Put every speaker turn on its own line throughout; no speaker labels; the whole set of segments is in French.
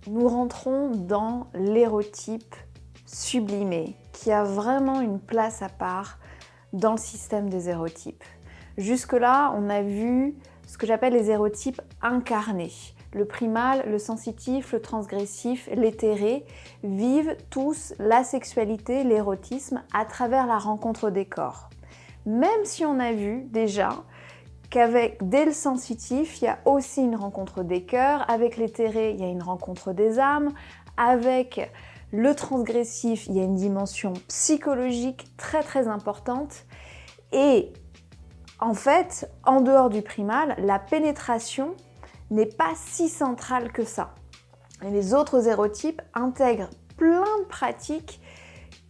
Nous rentrons dans l'érotype sublimé, qui a vraiment une place à part dans le système des érotypes. Jusque-là, on a vu ce que j'appelle les érotypes incarnés. Le primal, le sensitif, le transgressif, l'éthéré vivent tous la sexualité, l'érotisme à travers la rencontre des corps. Même si on a vu déjà dès le sensitif, il y a aussi une rencontre des cœurs, avec l'éthéré, il y a une rencontre des âmes, avec le transgressif, il y a une dimension psychologique très très importante. Et en fait, en dehors du primal, la pénétration n'est pas si centrale que ça. Et les autres érotypes intègrent plein de pratiques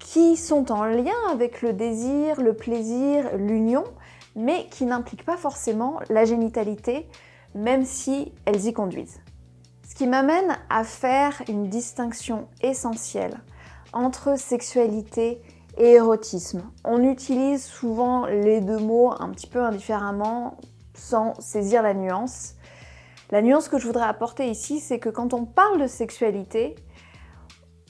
qui sont en lien avec le désir, le plaisir, l'union, mais qui n'impliquent pas forcément la génitalité, même si elles y conduisent. Ce qui m'amène à faire une distinction essentielle entre sexualité et érotisme. On utilise souvent les deux mots un petit peu indifféremment, sans saisir la nuance. La nuance que je voudrais apporter ici, c'est que quand on parle de sexualité,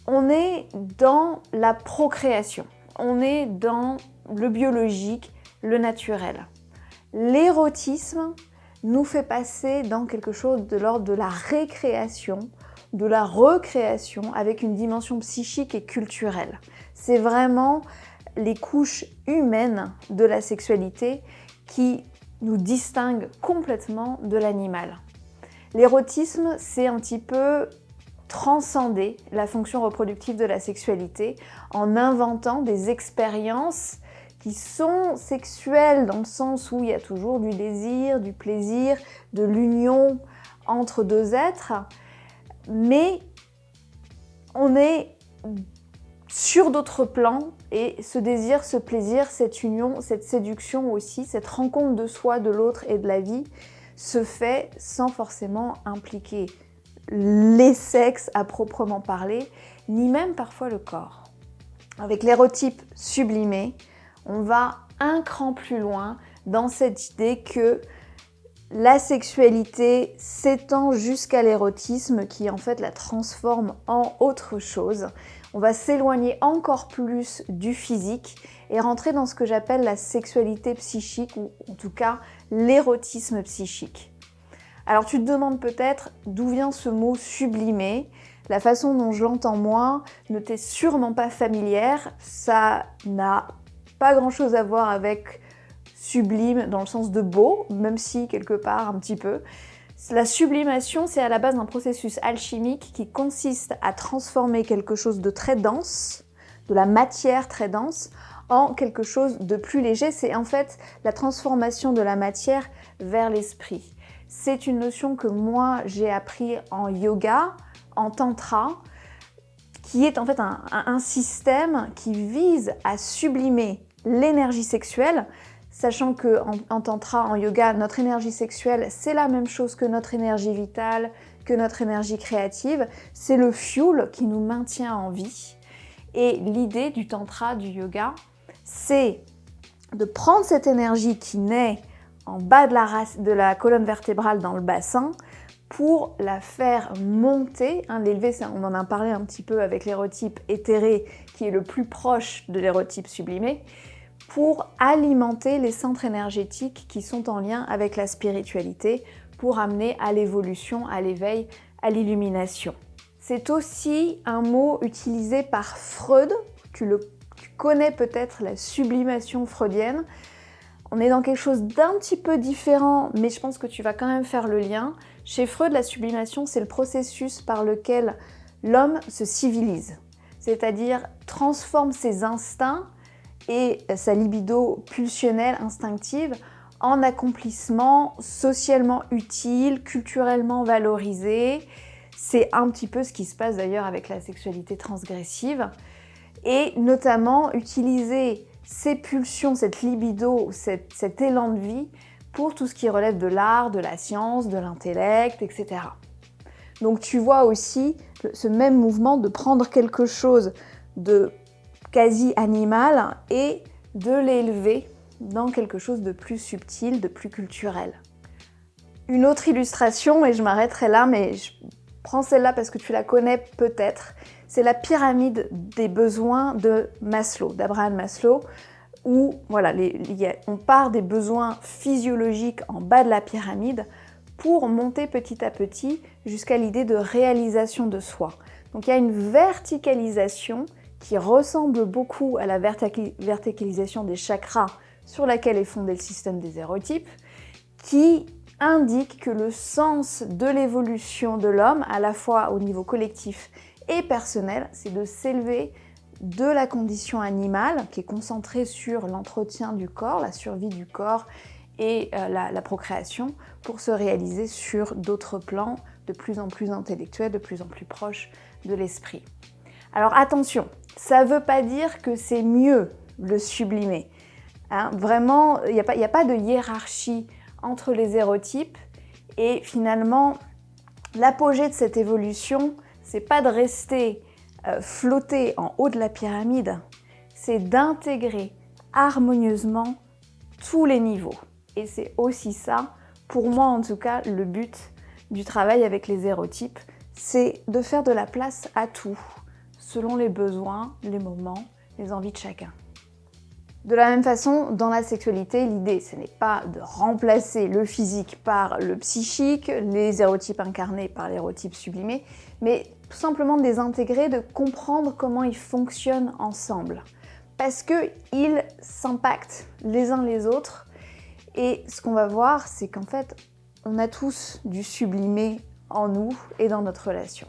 on est dans la procréation, on est dans le biologique, le naturel. L'érotisme nous fait passer dans quelque chose de l'ordre de la récréation, de la recréation avec une dimension psychique et culturelle. C'est vraiment les couches humaines de la sexualité qui nous distinguent complètement de l'animal. L'érotisme, c'est un petit peu transcender la fonction reproductive de la sexualité en inventant des expériences qui sont sexuelles dans le sens où il y a toujours du désir, du plaisir, de l'union entre deux êtres, mais on est sur d'autres plans et ce désir, ce plaisir, cette union, cette séduction aussi, cette rencontre de soi, de l'autre et de la vie se fait sans forcément impliquer les sexes à proprement parler, ni même parfois le corps. Avec l'érotype sublimé, on va un cran plus loin dans cette idée que la sexualité s'étend jusqu'à l'érotisme qui en fait la transforme en autre chose. On va s'éloigner encore plus du physique et rentrer dans ce que j'appelle la sexualité psychique ou en tout cas l'érotisme psychique. Alors tu te demandes peut-être d'où vient ce mot sublimé. La façon dont je l'entends moi ne t'est sûrement pas familière. Ça n'a pas grand-chose à voir avec sublime dans le sens de beau, même si quelque part un petit peu. La sublimation, c'est à la base un processus alchimique qui consiste à transformer quelque chose de très dense, de la matière très dense, en quelque chose de plus léger. C'est en fait la transformation de la matière vers l'esprit. C'est une notion que moi j'ai appris en yoga, en tantra, qui est en fait un système qui vise à sublimer l'énergie sexuelle, sachant qu'en tantra, en yoga, notre énergie sexuelle, c'est la même chose que notre énergie vitale, que notre énergie créative. C'est le fuel qui nous maintient en vie. Et l'idée du tantra, du yoga, c'est de prendre cette énergie qui naît en bas de la colonne vertébrale dans le bassin pour la faire monter. L'élever, on en a parlé un petit peu avec l'érotype éthéré qui est le plus proche de l'érotype sublimé, pour alimenter les centres énergétiques qui sont en lien avec la spiritualité, pour amener à l'évolution, à l'éveil, à l'illumination. C'est aussi un mot utilisé par Freud, tu connais peut-être la sublimation freudienne. On est dans quelque chose d'un petit peu différent, mais je pense que tu vas quand même faire le lien. Chez Freud, la sublimation, c'est le processus par lequel l'homme se civilise, c'est-à-dire transforme ses instincts et sa libido pulsionnelle, instinctive, en accomplissement socialement utile, culturellement valorisé. C'est un petit peu ce qui se passe d'ailleurs avec la sexualité transgressive. Et notamment utiliser ces pulsions, cette libido, cet élan de vie pour tout ce qui relève de l'art, de la science, de l'intellect, etc. Donc tu vois aussi ce même mouvement de prendre quelque chose de quasi animal et de l'élever dans quelque chose de plus subtil, de plus culturel. Une autre illustration, et je m'arrêterai là, mais je prends celle-là parce que tu la connais peut-être, c'est la pyramide des besoins de Maslow, d'Abraham Maslow, où voilà, on part des besoins physiologiques en bas de la pyramide pour monter petit à petit jusqu'à l'idée de réalisation de soi. Donc il y a une verticalisation qui ressemble beaucoup à la verticalisation des chakras sur laquelle est fondé le système des hérotypes, qui indique que le sens de l'évolution de l'homme, à la fois au niveau collectif et personnel, c'est de s'élever de la condition animale, qui est concentrée sur l'entretien du corps, la survie du corps et la procréation, pour se réaliser sur d'autres plans de plus en plus intellectuels, de plus en plus proches de l'esprit. Alors attention, ça ne veut pas dire que c'est mieux le sublimé. Hein, vraiment, il n'y a pas de hiérarchie entre les hérotypes, et finalement, l'apogée de cette évolution, c'est pas de rester flotter en haut de la pyramide, c'est d'intégrer harmonieusement tous les niveaux. Et c'est aussi ça, pour moi en tout cas, le but du travail avec les hérotypes, c'est de faire de la place à tout, selon les besoins, les moments, les envies de chacun. De la même façon, dans la sexualité, l'idée, ce n'est pas de remplacer le physique par le psychique, les hérotypes incarnés par l'hérotype sublimé, mais tout simplement de les intégrer, de comprendre comment ils fonctionnent ensemble. Parce qu'ils s'impactent les uns les autres, et ce qu'on va voir, c'est qu'en fait, on a tous du sublimé en nous et dans notre relation.